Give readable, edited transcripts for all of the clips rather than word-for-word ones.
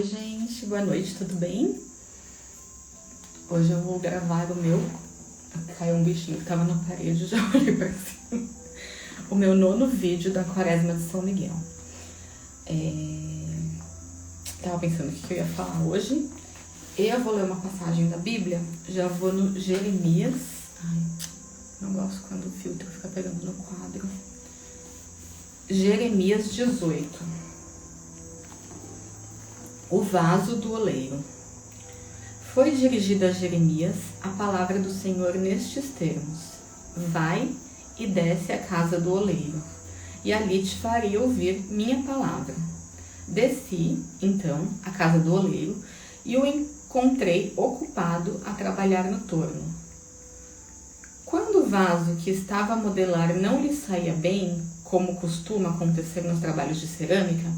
Oi, gente, boa noite, tudo bem? Hoje eu vou gravar o meu... Caiu um bichinho que tava na parede, já olhei pra cima. O meu 9º vídeo da Quaresma de São Miguel. Tava pensando o que eu ia falar hoje. Eu vou ler uma passagem da Bíblia. Já vou no Jeremias. Ai, não gosto quando o filtro fica pegando no quadro. Jeremias 18. O vaso do oleiro. Foi dirigida a Jeremias a palavra do Senhor nestes termos: Vai e desce à casa do oleiro, e ali te farei ouvir minha palavra. Desci, então, à casa do oleiro, e o encontrei ocupado a trabalhar no torno. Quando o vaso que estava a modelar não lhe saía bem, como costuma acontecer nos trabalhos de cerâmica,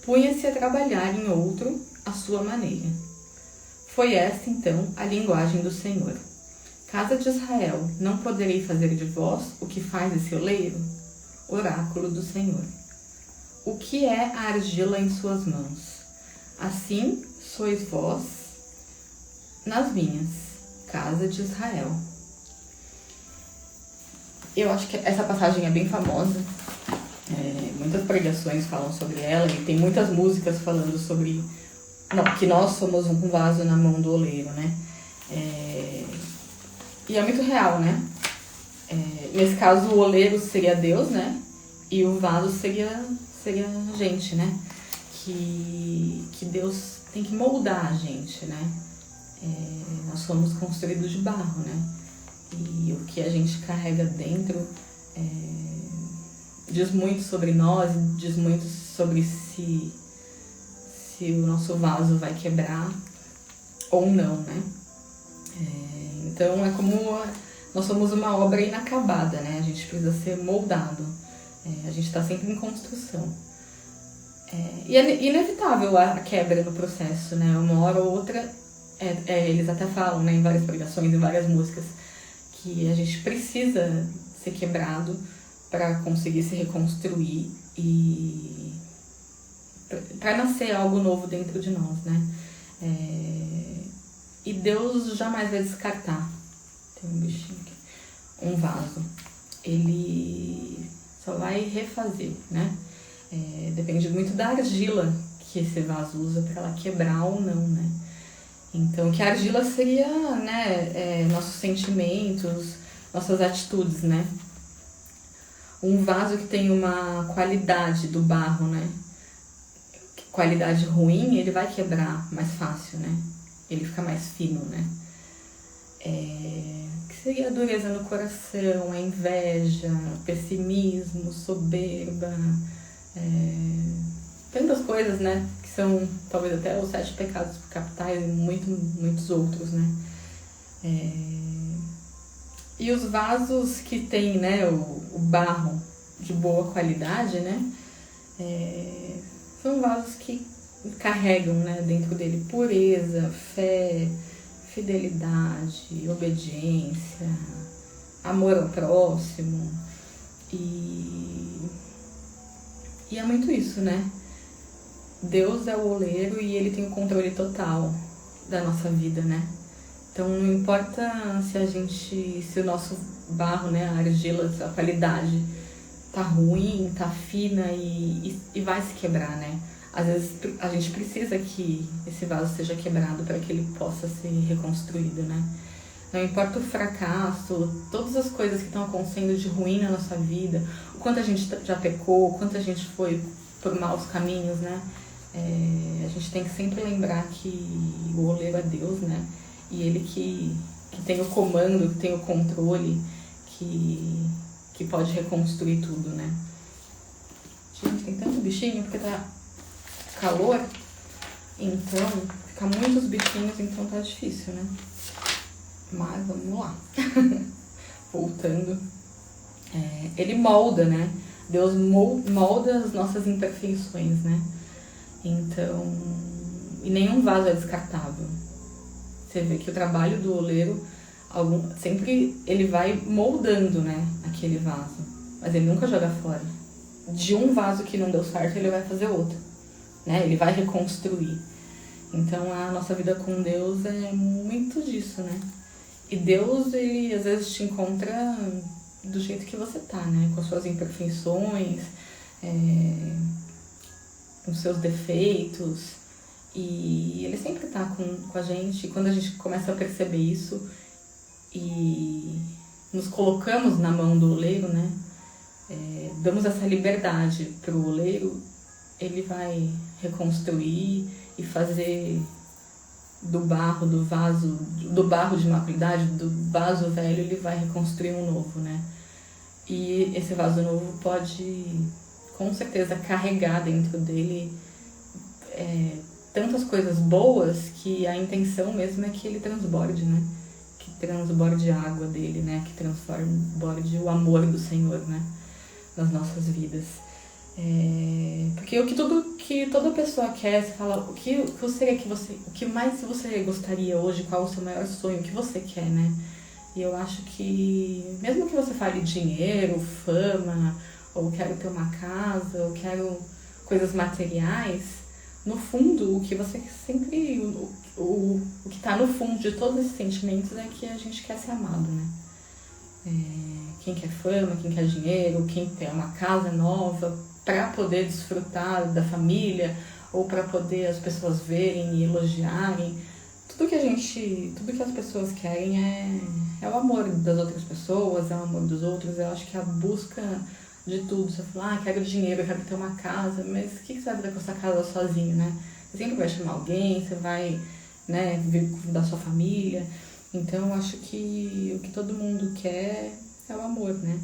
punha-se a trabalhar em outro à sua maneira. Foi esta, então, a linguagem do Senhor: Casa de Israel, não poderei fazer de vós o que faz esse oleiro? Oráculo do Senhor. O que é a argila em suas mãos? Assim sois vós nas minhas, casa de Israel. Eu acho que essa passagem é bem famosa. Muitas pregações falam sobre ela e tem muitas músicas falando sobre que nós somos um vaso na mão do oleiro, né? E é muito real, né? Nesse caso, o oleiro seria Deus, né? E o vaso seria a gente, né? Que Deus tem que moldar a gente, né? Nós somos construídos de barro, né? E o que a gente carrega dentro diz muito sobre nós, diz muito sobre se o nosso vaso vai quebrar ou não, né? Então é como nós somos uma obra inacabada, né? A gente precisa ser moldado. A gente está sempre em construção. E é inevitável a quebra no processo, né? Uma hora ou outra, eles até falam, né, em várias pregações, em várias músicas, que a gente precisa ser quebrado para conseguir se reconstruir e para nascer algo novo dentro de nós, né? E Deus jamais vai descartar. Tem um bichinho aqui. Um vaso. Ele só vai refazer, né? Depende muito da argila que esse vaso usa para ela quebrar ou não, né? Então, que a argila seria, né, nossos sentimentos, nossas atitudes, né? Um vaso que tem uma qualidade do barro, né? Qualidade ruim, ele vai quebrar mais fácil, né? Ele fica mais fino, né? Que seria a dureza no coração, a inveja, o pessimismo, soberba, tantas coisas, né? Que são talvez até os 7 pecados capitais e muitos outros, né? E os vasos que tem, né, o barro de boa qualidade, né, são vasos que carregam, né, dentro dele pureza, fé, fidelidade, obediência, amor ao próximo. E é muito isso, né? Deus é o oleiro e ele tem o controle total da nossa vida, né? Então não importa se o nosso barro, né, a argila, a qualidade tá ruim, tá fina e vai se quebrar, né? Às vezes a gente precisa que esse vaso seja quebrado para que ele possa ser reconstruído, né? Não importa o fracasso, todas as coisas que estão acontecendo de ruim na nossa vida, o quanto a gente já pecou, o quanto a gente foi por maus caminhos, né? A gente tem que sempre lembrar que o oleiro é Deus, né? E ele que tem o comando, que tem o controle, que pode reconstruir tudo, né? Gente, tem tanto bichinho porque tá calor, então fica muitos bichinhos, então tá difícil, né? Mas vamos lá. Voltando. Ele molda, né? Deus molda as nossas imperfeições, né? Então, e nenhum vaso é descartável. Você vê que o trabalho do oleiro, sempre ele vai moldando, né, aquele vaso. Mas ele nunca joga fora. De um vaso que não deu certo, ele vai fazer outro, né? Ele vai reconstruir. Então a nossa vida com Deus é muito disso, né? E Deus, ele às vezes te encontra do jeito que você tá, né? Com as suas imperfeições, com seus defeitos. E ele sempre tá com a gente. E quando a gente começa a perceber isso e nos colocamos na mão do oleiro, né? Damos essa liberdade pro oleiro, ele vai reconstruir e fazer do barro, do vaso, do barro de má qualidade, do vaso velho, ele vai reconstruir um novo, né? E esse vaso novo pode, com certeza, carregar dentro dele tantas coisas boas que a intenção mesmo é que ele transborde, né? Que transborde a água dele, né? Que transborde o amor do Senhor, né? Nas nossas vidas. Porque o que toda pessoa quer, você fala, o que mais você gostaria hoje, qual o seu maior sonho, o que você quer, né? E eu acho que, mesmo que você fale dinheiro, fama, ou quero ter uma casa, ou quero coisas materiais, no fundo, o que você sempre, o que tá no fundo de todos esses sentimentos é que a gente quer ser amado, né? Quem quer fama, quem quer dinheiro, quem quer uma casa nova para poder desfrutar da família ou para poder as pessoas verem e elogiarem. Tudo que as pessoas querem é o amor das outras pessoas, é o amor dos outros. Eu acho que a busca de tudo. Você fala, quero dinheiro, quero ter uma casa, mas o que você vai fazer com essa casa sozinho, né? Você sempre vai chamar alguém, você vai, né, vir da sua família. Então eu acho que o que todo mundo quer é o amor, né?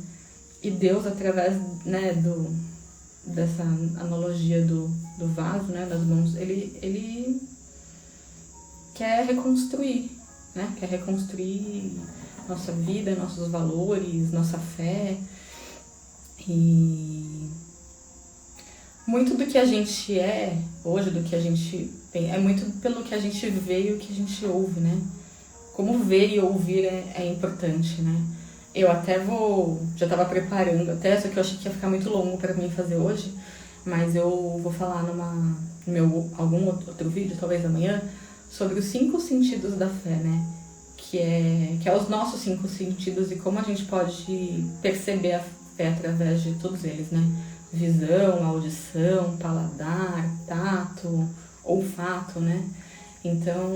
E Deus, através, né, dessa analogia do vaso, né, das mãos, ele quer reconstruir, né? Quer reconstruir nossa vida, nossos valores, nossa fé. E muito do que a gente é hoje, do que a gente tem, é muito pelo que a gente vê e o que a gente ouve, né? Como ver e ouvir é importante, né? Eu até já estava preparando até, só que eu achei que ia ficar muito longo para mim fazer hoje, mas eu vou falar algum outro vídeo, talvez amanhã, sobre os 5 sentidos da fé, né? Que é os nossos 5 sentidos e como a gente pode perceber a fé através de todos eles, né? Visão, audição, paladar, tato, olfato, né? Então,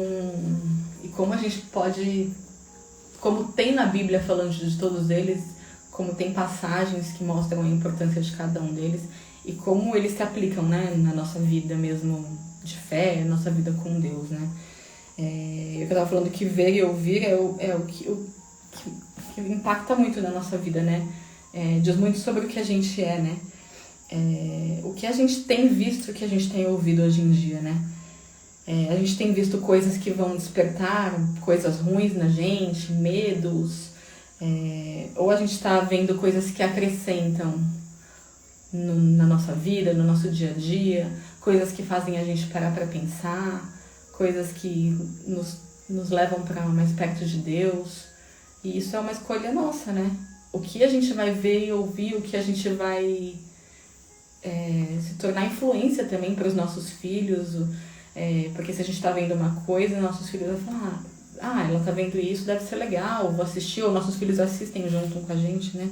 e como a gente pode, como tem na Bíblia falando de todos eles, como tem passagens que mostram a importância de cada um deles e como eles se aplicam, né, na nossa vida mesmo de fé, nossa vida com Deus, né? Eu estava falando que ver e ouvir é o que impacta muito na nossa vida, né? Diz muito sobre o que a gente é, né? O que a gente tem visto, o que a gente tem ouvido hoje em dia, né? A gente tem visto coisas que vão despertar coisas ruins na gente, medos, ou a gente está vendo coisas que acrescentam na nossa vida, no nosso dia a dia, coisas que fazem a gente parar para pensar, coisas que nos levam para mais perto de Deus. E isso é uma escolha nossa, né? O que a gente vai ver e ouvir, o que a gente vai se tornar influência também para os nossos filhos. Porque se a gente está vendo uma coisa, nossos filhos vão falar, ela está vendo isso, deve ser legal, vou assistir, ou nossos filhos assistem junto com a gente, né?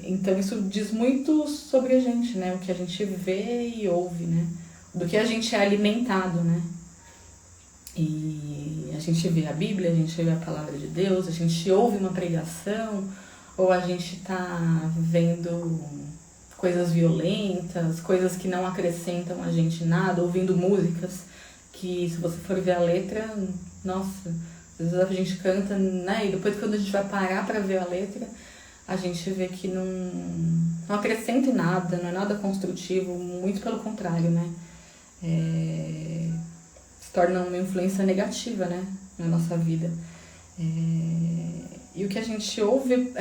Então isso diz muito sobre a gente, né? O que a gente vê e ouve, né? Do que a gente é alimentado, né? E a gente vê a Bíblia, a gente vê a Palavra de Deus, a gente ouve uma pregação, ou a gente está vendo coisas violentas, coisas que não acrescentam a gente nada, ouvindo músicas que, se você for ver a letra, nossa, às vezes a gente canta, né? E depois, quando a gente vai parar para ver a letra, a gente vê que não acrescenta em nada, não é nada construtivo, muito pelo contrário, né? Se torna uma influência negativa, né? Na nossa vida. E o que a gente ouve,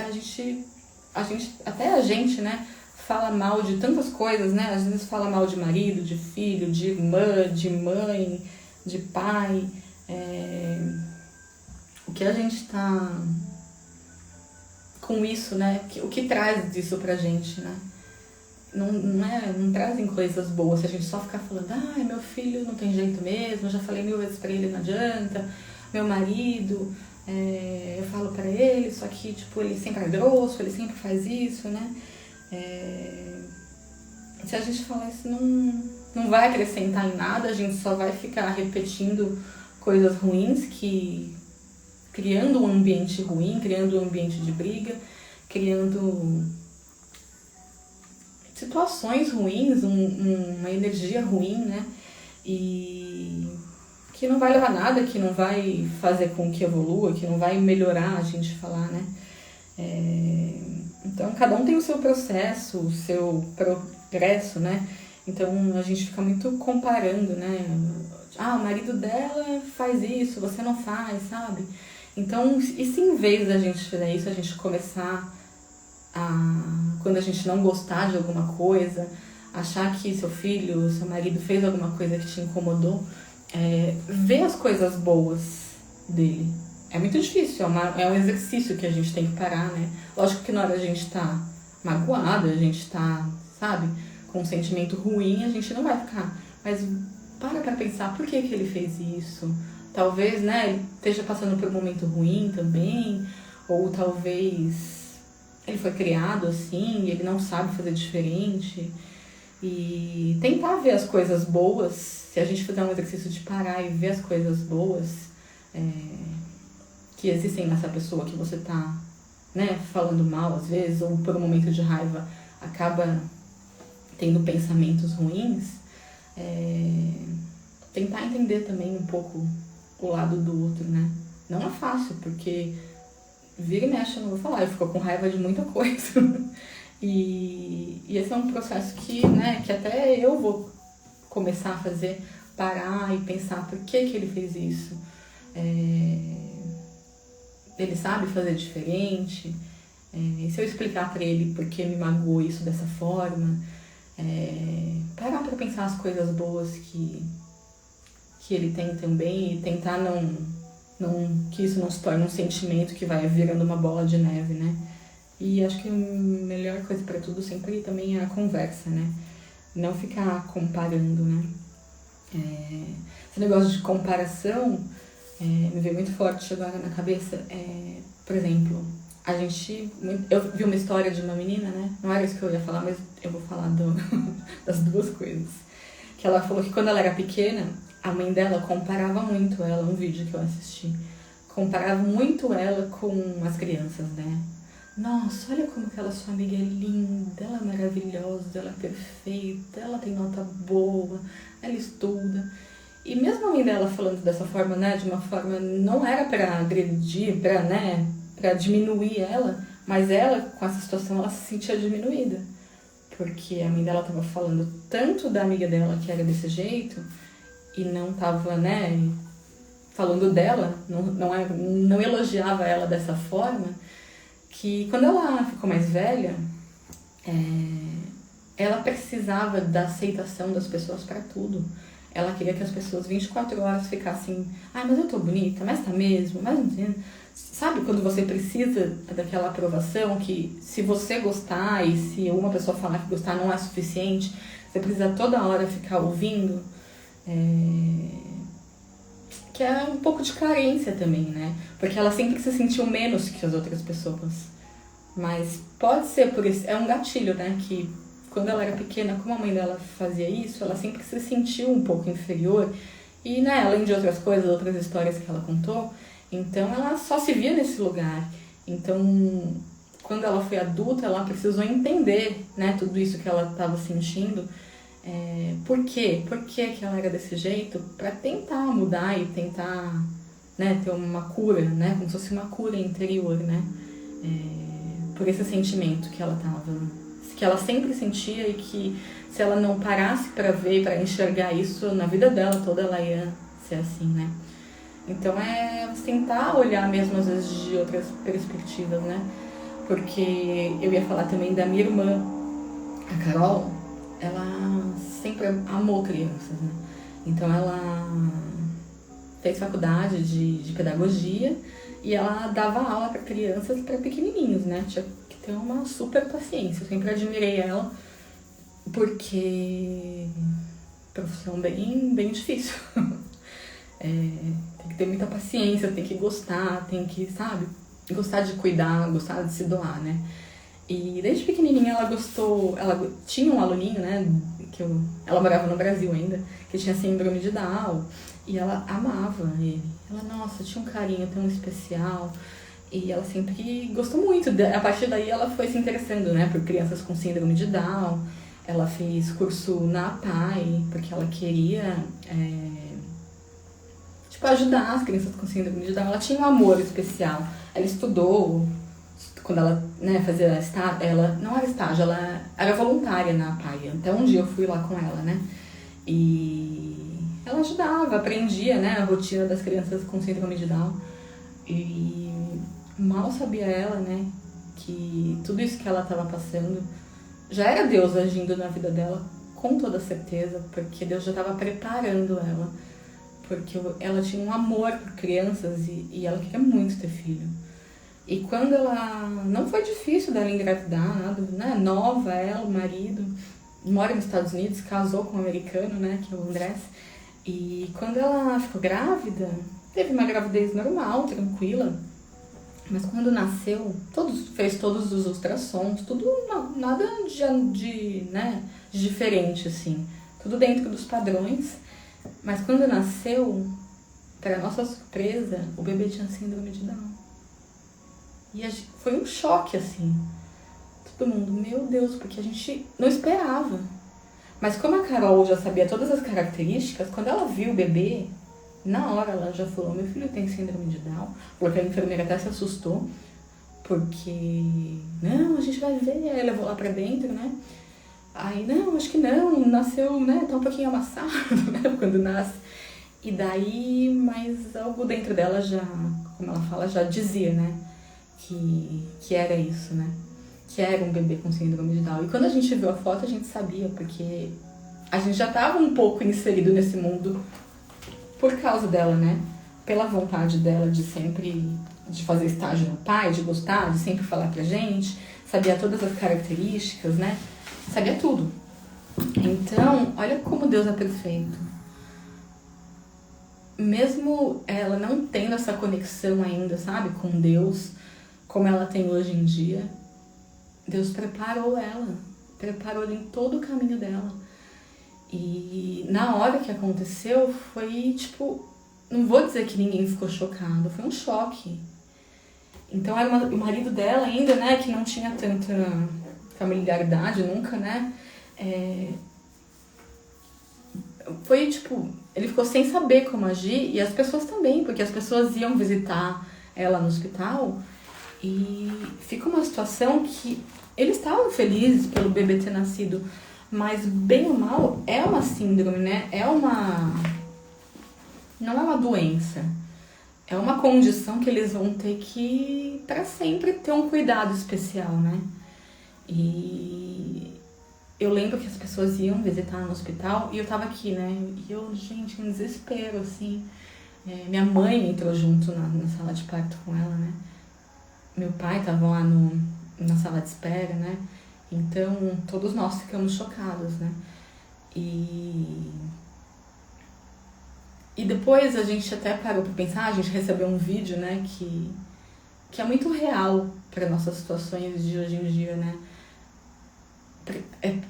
até a gente, né? Fala mal de tantas coisas, né? Às vezes fala mal de marido, de filho, de irmã, de mãe, de pai. O que a gente tá com isso, né? O que traz isso pra gente, né? não trazem coisas boas. Se a gente só ficar falando, meu filho não tem jeito mesmo, já falei 1000 vezes pra ele, não adianta, meu marido, eu falo pra ele, só que tipo, ele sempre é grosso, ele sempre faz isso, né? Se a gente falar isso, não vai acrescentar em nada, a gente só vai ficar repetindo coisas ruins, criando um ambiente ruim, criando um ambiente de briga, criando situações ruins, uma energia ruim, né? E que não vai levar a nada, que não vai fazer com que evolua, que não vai melhorar a gente falar, né? Então, cada um tem o seu processo, o seu progresso, né? Então, a gente fica muito comparando, né? O marido dela faz isso, você não faz, sabe? Então, e se em vez da gente fazer isso, a gente começar quando a gente não gostar de alguma coisa, achar que seu filho, seu marido fez alguma coisa que te incomodou, ver as coisas boas dele. É muito difícil, é um exercício que a gente tem que parar, né? Lógico que na hora a gente tá magoado, a gente tá, sabe, com um sentimento ruim, a gente não vai ficar. Mas para pensar por que ele fez isso. Talvez, né, ele esteja passando por um momento ruim também, ou talvez ele foi criado assim e ele não sabe fazer diferente. E tentar ver as coisas boas, se a gente fizer um exercício de parar e ver as coisas boas que existem nessa pessoa que você tá, né, falando mal às vezes, ou por um momento de raiva acaba tendo pensamentos ruins, tentar entender também um pouco o lado do outro, né? Não é fácil, porque vira e mexe, eu não vou falar, eu fico com raiva de muita coisa. E esse é um processo que, né, que até eu vou começar a fazer, parar e pensar por que ele fez isso. Ele sabe fazer diferente? E se eu explicar pra ele por que me magoou isso dessa forma? Parar pra pensar as coisas boas que ele tem também e tentar que isso não se torne um sentimento que vai virando uma bola de neve, né? E acho que a melhor coisa pra tudo sempre também é a conversa, né? Não ficar comparando, né? Esse negócio de comparação me veio muito forte agora na cabeça. Por exemplo, eu vi uma história de uma menina, né? Não era isso que eu ia falar, mas eu vou falar das duas coisas. Que ela falou que quando ela era pequena, a mãe dela comparava muito ela, um vídeo que eu assisti, comparava muito ela com as crianças, né? Nossa, olha como aquela sua amiga é linda, ela é maravilhosa, ela é perfeita, ela tem nota boa, ela estuda. E mesmo a mãe dela falando dessa forma, né, de uma forma, não era pra agredir, pra diminuir ela, mas ela, com essa situação, ela se sentia diminuída. Porque a mãe dela tava falando tanto da amiga dela que era desse jeito, e não tava, né, falando dela, não elogiava ela dessa forma, que quando ela ficou mais velha, ela precisava da aceitação das pessoas para tudo. Ela queria que as pessoas 24 horas ficassem, mas eu tô bonita, mas tá mesmo, mas não tem. Sabe quando você precisa daquela aprovação que se você gostar e se uma pessoa falar que gostar não é suficiente, você precisa toda hora ficar ouvindo? Que é um pouco de carência também, né? Porque ela sempre se sentiu menos que as outras pessoas. Mas pode ser por isso, é um gatilho, né? Que quando ela era pequena, como a mãe dela fazia isso, ela sempre se sentiu um pouco inferior. E, né, além de outras coisas, outras histórias que ela contou, então ela só se via nesse lugar. Então, quando ela foi adulta, ela precisou entender, né, tudo isso que ela estava sentindo. Por quê? Por que ela era desse jeito? Para tentar mudar e tentar, né, ter uma cura, né, como se fosse uma cura interior, né, por esse sentimento que ela que ela sempre sentia e que se ela não parasse para ver, para enxergar isso na vida dela toda, ela ia ser assim, né. Então você tentar olhar mesmo às vezes de outras perspectivas, né, porque eu ia falar também da minha irmã, a Carol. Ela sempre amou crianças, né? Então ela fez faculdade de pedagogia e ela dava aula para crianças, para pequenininhos, né? Tinha que ter uma super paciência. Eu sempre admirei ela porque profissão bem difícil. Tem que ter muita paciência, tem que gostar, tem que, sabe, gostar de cuidar, gostar de se doar, né? E desde pequenininha ela gostou, ela tinha um aluninho, né, ela morava no Brasil ainda, que tinha síndrome de Down, e ela amava ele. Ela, nossa, tinha um carinho tão especial, e ela sempre gostou muito. A partir daí ela foi se interessando, né, por crianças com síndrome de Down. Ela fez curso na APAE, porque ela queria, ajudar as crianças com síndrome de Down. Ela tinha um amor especial. Ela estudou, quando ela, né, fazia estágio, ela não era estágio, ela era voluntária na APAE. Até um dia eu fui lá com ela, né? E ela ajudava, aprendia, né, a rotina das crianças com síndrome de Down. E mal sabia ela, né, que tudo isso que ela estava passando já era Deus agindo na vida dela, com toda certeza, porque Deus já estava preparando ela. Porque ela tinha um amor por crianças e ela queria muito ter filho. E quando ela... Não foi difícil dela engravidar, nada, né? Nova, ela, o marido, mora nos Estados Unidos, casou com um americano, né? Que é o Andrés. E quando ela ficou grávida, teve uma gravidez normal, tranquila. Mas quando nasceu, fez todos os ultrassons, tudo, nada de diferente, assim. Tudo dentro dos padrões. Mas quando nasceu, para nossa surpresa, o bebê tinha síndrome de Down. E foi um choque, assim. Todo mundo, meu Deus, porque a gente não esperava. Mas como a Carol já sabia todas as características, quando ela viu o bebê, na hora ela já falou, meu filho tem síndrome de Down. Porque a enfermeira até se assustou, porque, não, a gente vai ver. Aí levou lá pra dentro, né? Aí, não, acho que não, nasceu, né, tá um pouquinho amassado, né, quando nasce. E daí, mas algo dentro dela já, como ela fala, já dizia, né, que era isso, né, que era um bebê com síndrome de Down. E quando a gente viu a foto, a gente sabia, porque a gente já tava um pouco inserido nesse mundo por causa dela, né, pela vontade dela de sempre, de fazer estágio no pai, de gostar, de sempre falar pra gente, sabia todas as características, né, sabia tudo. Então, olha como Deus é perfeito. Mesmo ela não tendo essa conexão ainda, sabe, com Deus, como ela tem hoje em dia, Deus preparou em todo o caminho dela. E na hora que aconteceu, foi tipo, não vou dizer que ninguém ficou chocado, foi um choque. Então era o marido dela ainda, né, que não tinha tanta familiaridade nunca, né, foi tipo, ele ficou sem saber como agir, e as pessoas também, porque as pessoas iam visitar ela no hospital, e fica uma situação que eles estavam felizes pelo bebê ter nascido, mas bem ou mal é uma síndrome, né, não é uma doença, é uma condição que eles vão ter que, para sempre, ter um cuidado especial, né. E eu lembro que as pessoas iam visitar no hospital e eu tava aqui, né? E eu, gente, em desespero, assim. Minha mãe entrou junto na sala de parto com ela, né? Meu pai tava lá na sala de espera, né? Então, todos nós ficamos chocados, né? E depois a gente até parou pra pensar, a gente recebeu um vídeo, né? Que é muito real para nossas situações de hoje em dia, né?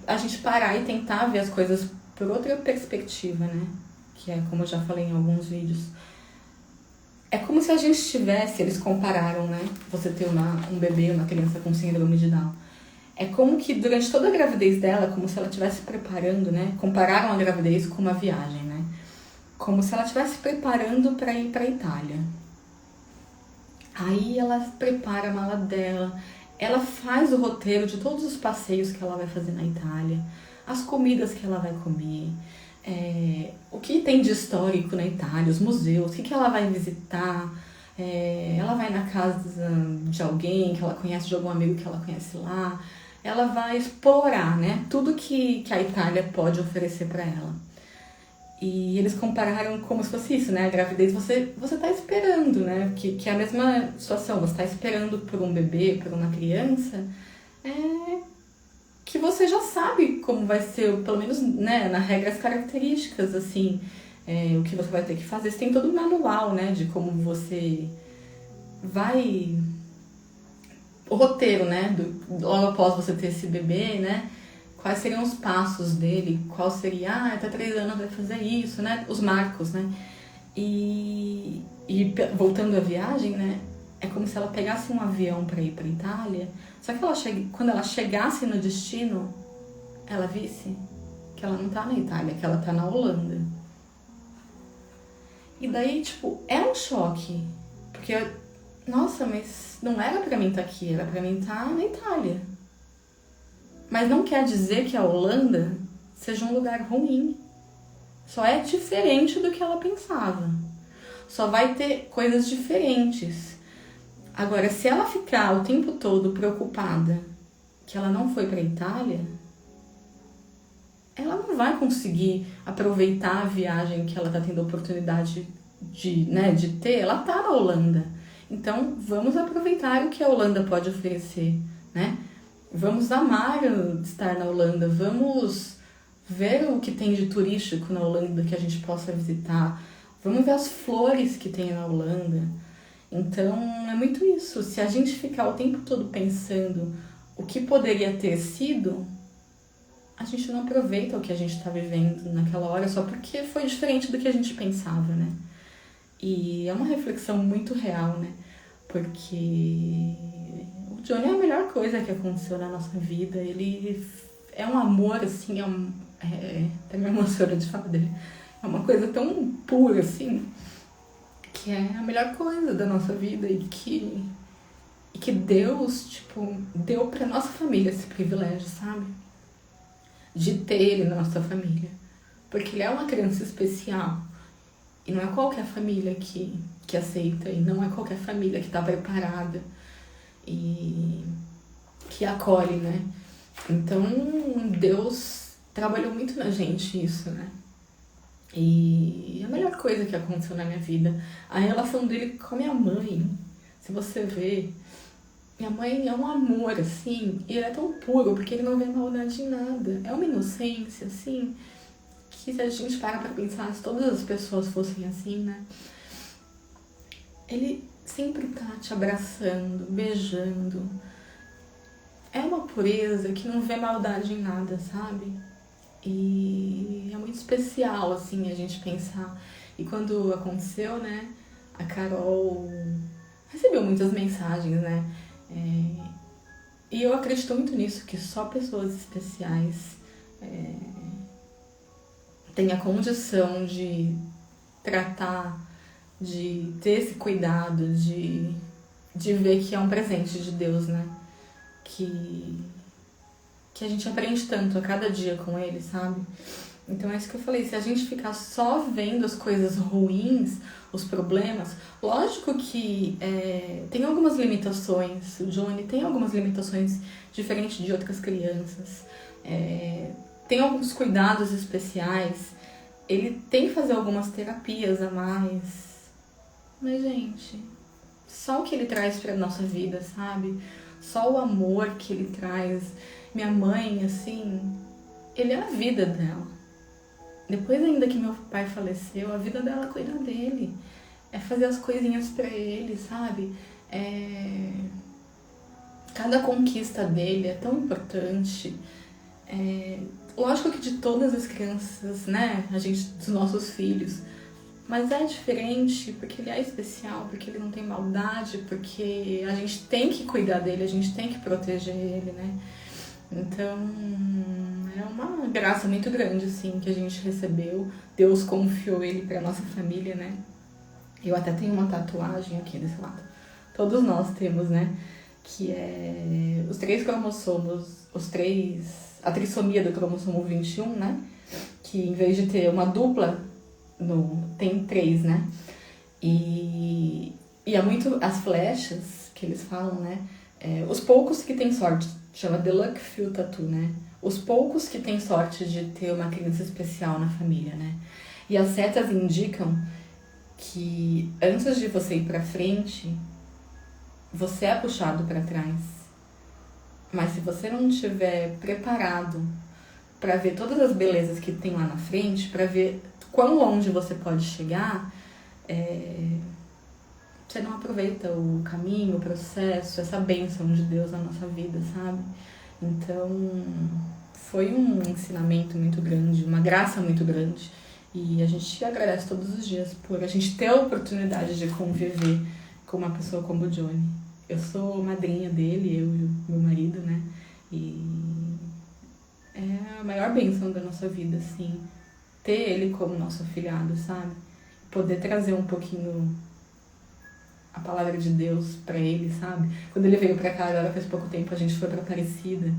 A gente parar e tentar ver as coisas por outra perspectiva, né? Que é como eu já falei em alguns vídeos. É como se a gente tivesse, eles compararam, né? Você ter um bebê, uma criança com síndrome de Down. É como que durante toda a gravidez dela, como se ela estivesse preparando, né? Compararam a gravidez com uma viagem, né? Como se ela estivesse preparando para ir para a Itália. Aí ela prepara a mala dela, ela faz o roteiro de todos os passeios que ela vai fazer na Itália, as comidas que ela vai comer, o que tem de histórico na Itália, os museus, o que ela vai visitar, ela vai na casa de alguém que ela conhece, de algum amigo que ela conhece lá, ela vai explorar, né, tudo que a Itália pode oferecer para ela. E eles compararam como se fosse isso, né? A gravidez, você tá esperando, né? Que é a mesma situação, você tá esperando por um bebê, por uma criança, que você já sabe como vai ser, pelo menos, né, na regra, as características, assim, o que você vai ter que fazer. Você tem todo um manual, né, de como você vai... O roteiro, né, logo após você ter esse bebê, né, quais seriam os passos dele, qual seria, até 3 anos vai fazer isso, né, os marcos, né. E voltando à viagem, né, é como se ela pegasse um avião para ir para Itália, só que quando ela chegasse no destino, ela visse que ela não tá na Itália, que ela tá na Holanda. E daí, tipo, é um choque, porque, nossa, mas não era pra mim estar aqui, era pra mim estar na Itália. Mas não quer dizer que a Holanda seja um lugar ruim. Só é diferente do que ela pensava. Só vai ter coisas diferentes. Agora, se ela ficar o tempo todo preocupada que ela não foi para a Itália, ela não vai conseguir aproveitar a viagem que ela está tendo a oportunidade de ter. Ela está na Holanda. Então, vamos aproveitar o que a Holanda pode oferecer, né? Vamos amar estar na Holanda, vamos ver o que tem de turístico na Holanda que a gente possa visitar, vamos ver as flores que tem na Holanda. Então, é muito isso. Se a gente ficar o tempo todo pensando o que poderia ter sido, a gente não aproveita o que a gente está vivendo naquela hora só porque foi diferente do que a gente pensava, né? E é uma reflexão muito real, né? Porque o Johnny é a melhor coisa que aconteceu na nossa vida. Ele é um amor, assim, até me emociona de falar dele. É uma coisa tão pura, assim, que é a melhor coisa da nossa vida e que Deus, tipo, deu pra nossa família esse privilégio, sabe? De ter ele na nossa família. Porque ele é uma criança especial. E não é qualquer família que aceita, e não é qualquer família que tá preparada e que acolhe, né? Então, Deus trabalhou muito na gente isso, né? E a melhor coisa que aconteceu na minha vida, a relação dele com a minha mãe, se você vê, minha mãe é um amor, assim, e ele é tão puro, porque ele não vê maldade em nada. É uma inocência, assim, que se a gente para pra pensar, se todas as pessoas fossem assim, né? Ele sempre tá te abraçando, beijando. É uma pureza que não vê maldade em nada, sabe? E é muito especial, assim, a gente pensar. E quando aconteceu, né, a Carol recebeu muitas mensagens, né? E eu acredito muito nisso, que só pessoas especiais têm a condição de tratar, de ter esse cuidado, de ver que é um presente de Deus, né? Que a gente aprende tanto a cada dia com ele, sabe? Então é isso que eu falei, se a gente ficar só vendo as coisas ruins, os problemas, lógico que tem algumas limitações, o Johnny tem algumas limitações diferentes de outras crianças, tem alguns cuidados especiais, ele tem que fazer algumas terapias a mais, mas, gente, só o que ele traz pra nossa vida, sabe? Só o amor que ele traz. Minha mãe, assim, ele é a vida dela. Depois ainda que meu pai faleceu, a vida dela é cuidar dele. É fazer as coisinhas pra ele, sabe? Cada conquista dele é tão importante. Lógico que de todas as crianças, né? Dos nossos filhos. Mas é diferente porque ele é especial, porque ele não tem maldade, porque a gente tem que cuidar dele, a gente tem que proteger ele, né? Então, é uma graça muito grande, assim, que a gente recebeu. Deus confiou ele pra nossa família, né? Eu até tenho uma tatuagem aqui desse lado. Todos nós temos, né? Que é os 3 cromossomos, a trissomia do cromossomo 21, né? Que em vez de ter uma dupla, tem 3, né? E é muito as flechas que eles falam, né? Os poucos que têm sorte, chama The Luck Fill Tattoo, né? Os poucos que têm sorte de ter uma criança especial na família, né? E as setas indicam que antes de você ir pra frente, você é puxado pra trás. Mas se você não estiver preparado para ver todas as belezas que tem lá na frente, para ver quão longe você pode chegar, você não aproveita o caminho, o processo, essa bênção de Deus na nossa vida, sabe? Então, foi um ensinamento muito grande, uma graça muito grande. E a gente agradece todos os dias por a gente ter a oportunidade de conviver com uma pessoa como o Johnny. Eu sou madrinha dele, eu e o meu marido, né? E é a maior bênção da nossa vida, assim, ter ele como nosso afilhado, sabe? Poder trazer um pouquinho a palavra de Deus pra ele, sabe? Quando ele veio pra cá, agora faz pouco tempo, a gente foi pra Aparecida.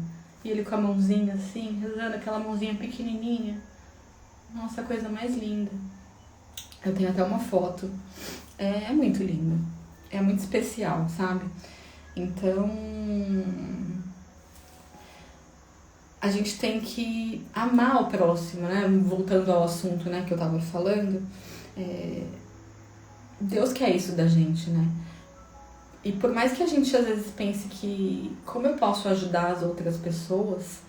E ele com a mãozinha assim, rezando, aquela mãozinha pequenininha. Nossa, a coisa mais linda. Eu tenho até uma foto. É muito lindo. É muito especial, sabe? Então, a gente tem que amar o próximo, né? Voltando ao assunto, né, que eu tava falando. Deus quer isso da gente, né? E por mais que a gente às vezes pense que como eu posso ajudar as outras pessoas,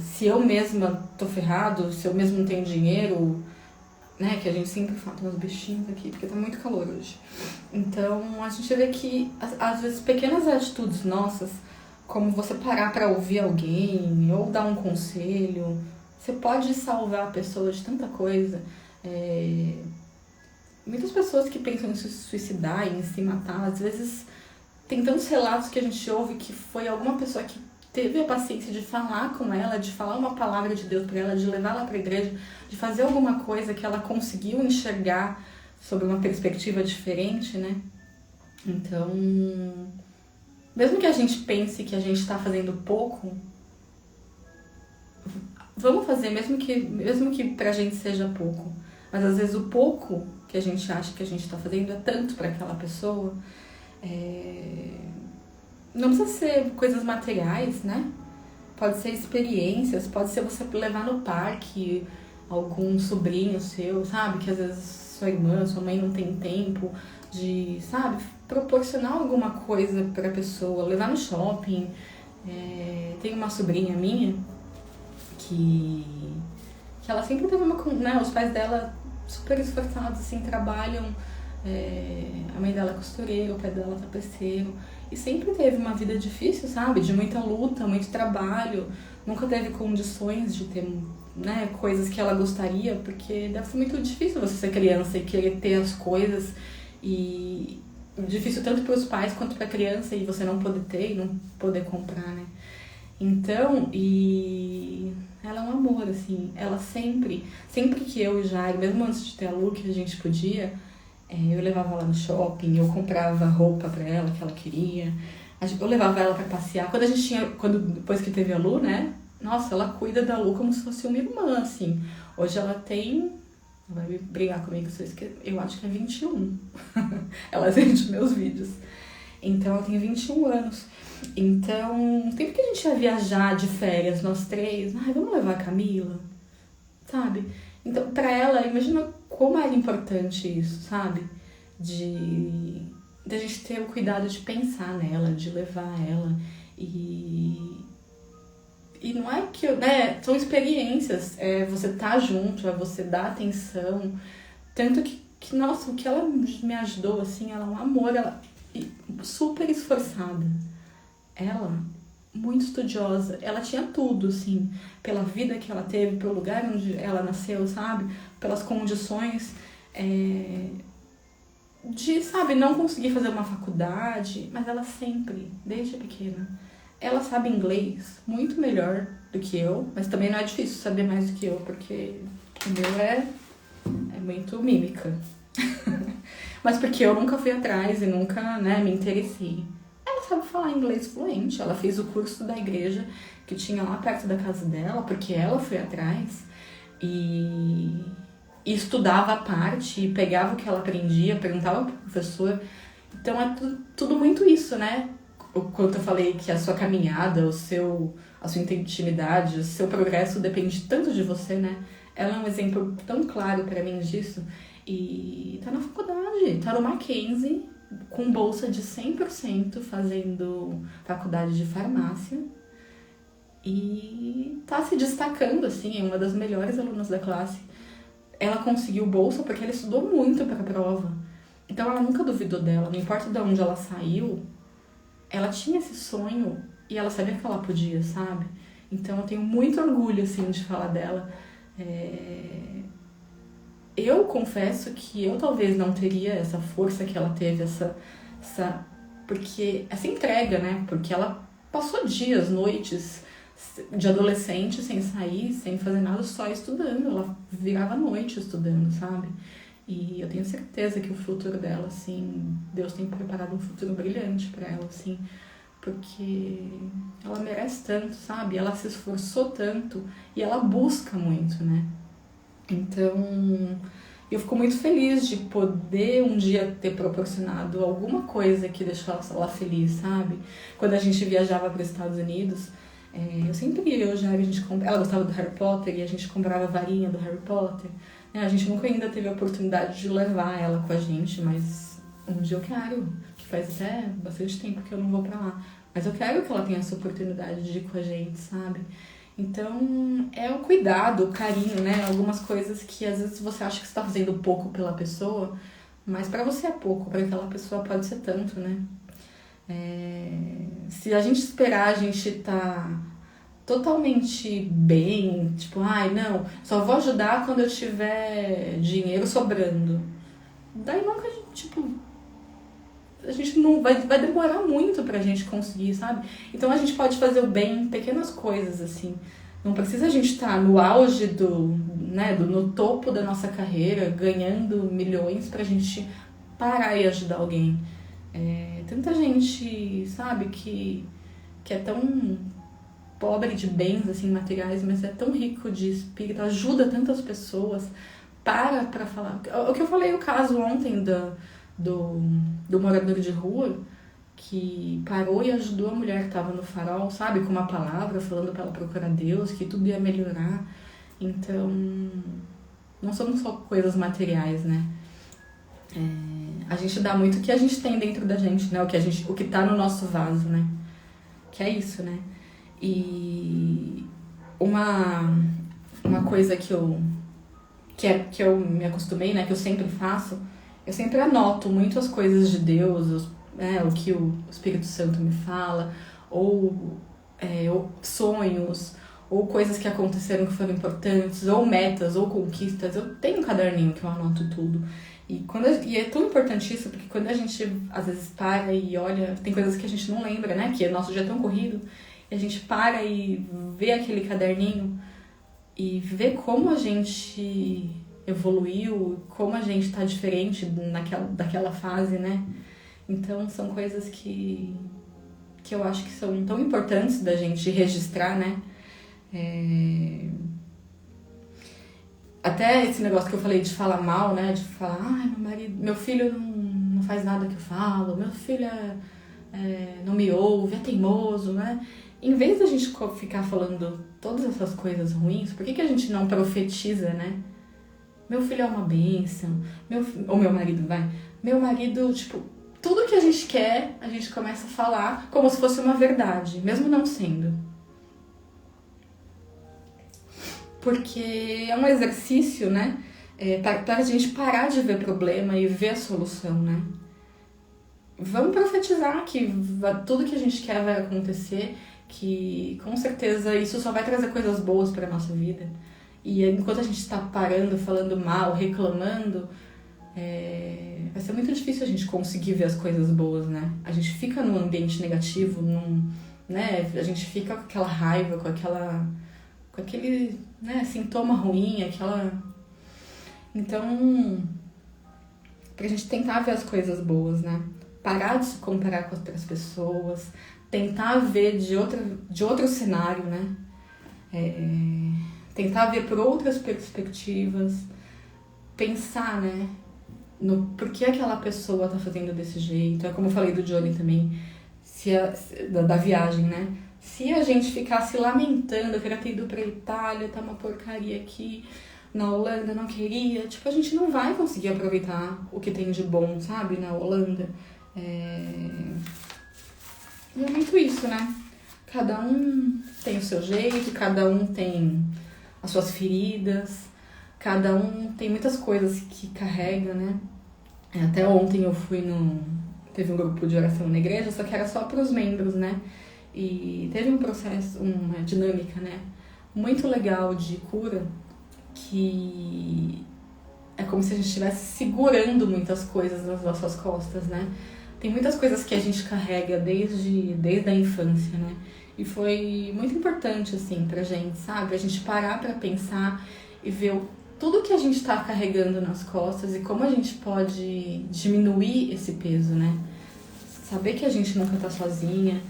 se eu mesma tô ferrado, se eu mesmo não tenho dinheiro, né? Que a gente sempre fala, tem uns bichinhos aqui, porque tá muito calor hoje. Então a gente vê que às vezes pequenas atitudes nossas, como você parar pra ouvir alguém, ou dar um conselho, você pode salvar a pessoa de tanta coisa. Muitas pessoas que pensam em se suicidar, em se matar, às vezes tem tantos relatos que a gente ouve que foi alguma pessoa que teve a paciência de falar com ela, de falar uma palavra de Deus para ela, de levar ela para a igreja, de fazer alguma coisa que ela conseguiu enxergar sobre uma perspectiva diferente, né? Então, mesmo que a gente pense que a gente está fazendo pouco, vamos fazer, mesmo que pra gente seja pouco. Mas às vezes o pouco que a gente acha que a gente está fazendo é tanto para aquela pessoa. Não precisa ser coisas materiais, né? Pode ser experiências, pode ser você levar no parque algum sobrinho seu, sabe? Que às vezes sua irmã, sua mãe não tem tempo de, sabe? Proporcionar alguma coisa pra pessoa, levar no shopping. Tem uma sobrinha minha que ela sempre teve né? Os pais dela super esforçados, assim, trabalham. A mãe dela é costureira, o pai dela é tapeceiro. E sempre teve uma vida difícil, sabe? De muita luta, muito trabalho. Nunca teve condições de ter, né, coisas que ela gostaria, porque deve ser muito difícil você ser criança e querer ter as coisas. E difícil tanto para os pais quanto para a criança e você não poder ter e não poder comprar, né? Então, e ela é um amor, assim. Ela sempre que eu e o Jair, mesmo antes de ter a Lu, que a gente podia, eu levava ela no shopping, eu comprava roupa pra ela que ela queria, eu levava ela pra passear. Depois que teve a Lu, né? Nossa, ela cuida da Lu como se fosse uma irmã, assim. Hoje ela tem... Vai brigar comigo se eu acho que é 21. Ela assiste meus vídeos. Então, ela tem 21 anos. Então, sempre que a gente ia viajar de férias, nós três, vamos levar a Camila, sabe? Então, pra ela, imagina como era importante isso, sabe? De a gente ter o cuidado de pensar nela, de levar ela. E não é que, né? São experiências, você tá junto, você dar atenção. Tanto que, nossa, o que ela me ajudou, assim, ela é um amor, ela super esforçada. Ela, muito estudiosa, ela tinha tudo, assim, pela vida que ela teve, pelo lugar onde ela nasceu, sabe? Pelas condições de, sabe, não conseguir fazer uma faculdade, mas ela sempre, desde pequena, ela sabe inglês muito melhor do que eu, mas também não é difícil saber mais do que eu, porque o meu é muito mímica. Mas porque eu nunca fui atrás e nunca, né, me interessei. Ela sabe falar inglês fluente. Ela fez o curso da igreja que tinha lá perto da casa dela, porque ela foi atrás e estudava a parte, e pegava o que ela aprendia, perguntava pro professor. Então é tudo muito isso, né? Quando eu falei que a sua caminhada, a sua intimidade, o seu progresso depende tanto de você, né? Ela é um exemplo tão claro pra mim disso. E tá na faculdade, tá no Mackenzie, com bolsa de 100%, fazendo faculdade de farmácia. E tá se destacando, assim, é uma das melhores alunas da classe. Ela conseguiu bolsa porque ela estudou muito para a prova. Então ela nunca duvidou dela, não importa de onde ela saiu, ela tinha esse sonho e ela sabia que ela podia, sabe? Então eu tenho muito orgulho, assim, de falar dela. Eu confesso que eu talvez não teria essa força que ela teve, porque essa entrega, né? Porque ela passou dias, noites de adolescente sem sair, sem fazer nada, só estudando. Ela virava a noite estudando, sabe? E eu tenho certeza que o futuro dela, assim, Deus tem preparado um futuro brilhante pra ela, assim, porque ela merece tanto, sabe? Ela se esforçou tanto e ela busca muito, né? Então, eu fico muito feliz de poder um dia ter proporcionado alguma coisa que deixou ela feliz, sabe? Quando a gente viajava para os Estados Unidos, eu sempre ia, a gente ela gostava do Harry Potter e a gente comprava varinha do Harry Potter. A gente nunca ainda teve a oportunidade de levar ela com a gente, mas um dia eu quero, que faz até bastante tempo que eu não vou pra lá. Mas eu quero que ela tenha essa oportunidade de ir com a gente, sabe? Então, é o cuidado, o carinho, né? Algumas coisas que às vezes você acha que você tá fazendo pouco pela pessoa, mas pra você é pouco, pra aquela pessoa pode ser tanto, né? Se a gente esperar a gente tá totalmente bem, tipo, ai, não, só vou ajudar quando eu tiver dinheiro sobrando. Daí nunca, tipo, a gente não vai demorar muito pra gente conseguir, sabe? Então a gente pode fazer o bem em pequenas coisas, assim. Não precisa a gente estar no auge no topo da nossa carreira, ganhando milhões pra gente parar e ajudar alguém. Tanta gente, sabe, que é tão pobre de bens, assim, materiais, mas é tão rico de espírito, ajuda tantas pessoas. Pra falar. O que eu falei, o caso ontem do morador de rua, que parou e ajudou a mulher que estava no farol, sabe, com uma palavra, falando para ela procurar Deus, que tudo ia melhorar. Então, não são só coisas materiais, né? A gente dá muito o que a gente tem dentro da gente, né? O que tá no nosso vaso, né? Que é isso, né? E uma coisa que eu me acostumei, né? Que eu sempre faço, eu sempre anoto muito as coisas de Deus, o que o Espírito Santo me fala, ou sonhos, ou coisas que aconteceram que foram importantes, ou metas, ou conquistas. Eu tenho um caderninho que eu anoto tudo. E é tão importante isso, porque quando a gente, às vezes, para e olha, tem coisas que a gente não lembra, né? Que o nosso dia é tão corrido, e a gente para e vê aquele caderninho e vê como a gente evoluiu, como a gente tá diferente daquela fase, né? Então, são coisas que eu acho que são tão importantes da gente registrar, né? Até esse negócio que eu falei de falar mal, né? De falar, meu filho não faz nada que eu falo, meu filho não me ouve, é teimoso, né? Em vez da gente ficar falando todas essas coisas ruins, por que a gente não profetiza, né? Meu filho é uma bênção, ou meu marido, meu marido, tipo, tudo que a gente quer, a gente começa a falar como se fosse uma verdade, mesmo não sendo. Porque é um exercício, né? Para a gente parar de ver problema e ver a solução, né? Vamos profetizar que tudo que a gente quer vai acontecer, que com certeza isso só vai trazer coisas boas para nossa vida. E enquanto a gente está parando, falando mal, reclamando, vai ser muito difícil a gente conseguir ver as coisas boas, né? A gente fica num ambiente negativo, né? A gente fica com aquela raiva, com aquele, né, sintoma ruim, Então, pra gente tentar ver as coisas boas, né? Parar de se comparar com outras pessoas, tentar ver de outro cenário, né? Tentar ver por outras perspectivas, pensar, né? No porquê aquela pessoa tá fazendo desse jeito. É como eu falei do Johnny também, da viagem, né? Se a gente ficar se lamentando, eu queria ter ido pra Itália, tá uma porcaria aqui, na Holanda eu não queria, tipo, a gente não vai conseguir aproveitar o que tem de bom, sabe, na Holanda. E é muito isso, né? Cada um tem o seu jeito, cada um tem as suas feridas, cada um tem muitas coisas que carrega, né? Até ontem eu fui teve um grupo de oração na igreja, só que era só para os membros, né? E teve um processo, uma dinâmica, né? Muito legal de cura, que é como se a gente estivesse segurando muitas coisas nas nossas costas, né? Tem muitas coisas que a gente carrega desde a infância, né? E foi muito importante, assim, pra gente, sabe? A gente parar pra pensar e ver tudo que a gente tá carregando nas costas e como a gente pode diminuir esse peso, né? Saber que a gente nunca tá sozinha,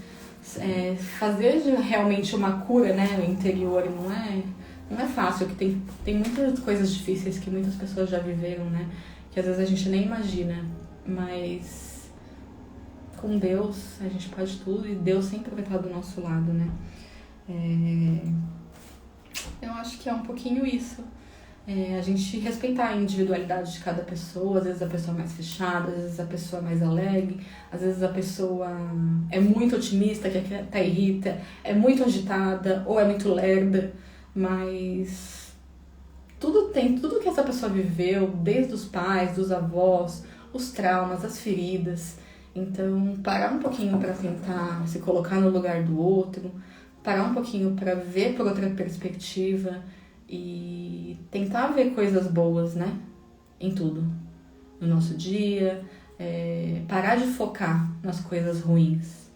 fazer realmente uma cura, né, interior, não é fácil, que tem muitas coisas difíceis que muitas pessoas já viveram, né? Que às vezes a gente nem imagina, mas com Deus a gente pode tudo e Deus sempre vai estar do nosso lado, né? Eu acho que é um pouquinho isso. A gente respeitar a individualidade de cada pessoa, às vezes a pessoa é mais fechada, às vezes a pessoa é mais alegre, às vezes a pessoa é muito otimista, que até irrita, é muito agitada ou é muito lerda, mas tudo que essa pessoa viveu, desde os pais, dos avós, os traumas, as feridas. Então, parar um pouquinho para tentar se colocar no lugar do outro, parar um pouquinho para ver por outra perspectiva e tentar ver coisas boas, né? Em tudo. No nosso dia, parar de focar nas coisas ruins.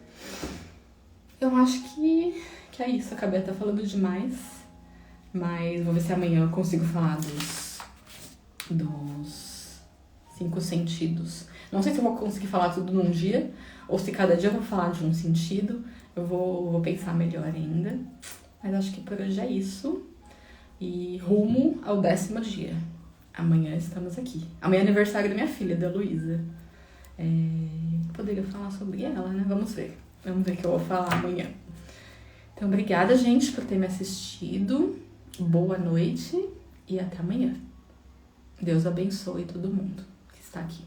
Eu acho que é isso. Acabei até falando demais, mas vou ver se amanhã eu consigo falar dos 5 sentidos. Não sei se eu vou conseguir falar tudo num dia, ou se cada dia eu vou falar de um sentido. Eu vou pensar melhor ainda. Mas acho que por hoje é isso. E rumo ao 10º dia. Amanhã estamos aqui. Amanhã é aniversário da minha filha, da Luísa. Poderia falar sobre ela, né? Vamos ver. Vamos ver o que eu vou falar amanhã. Então, obrigada, gente, por ter me assistido. Boa noite e até amanhã. Deus abençoe todo mundo que está aqui.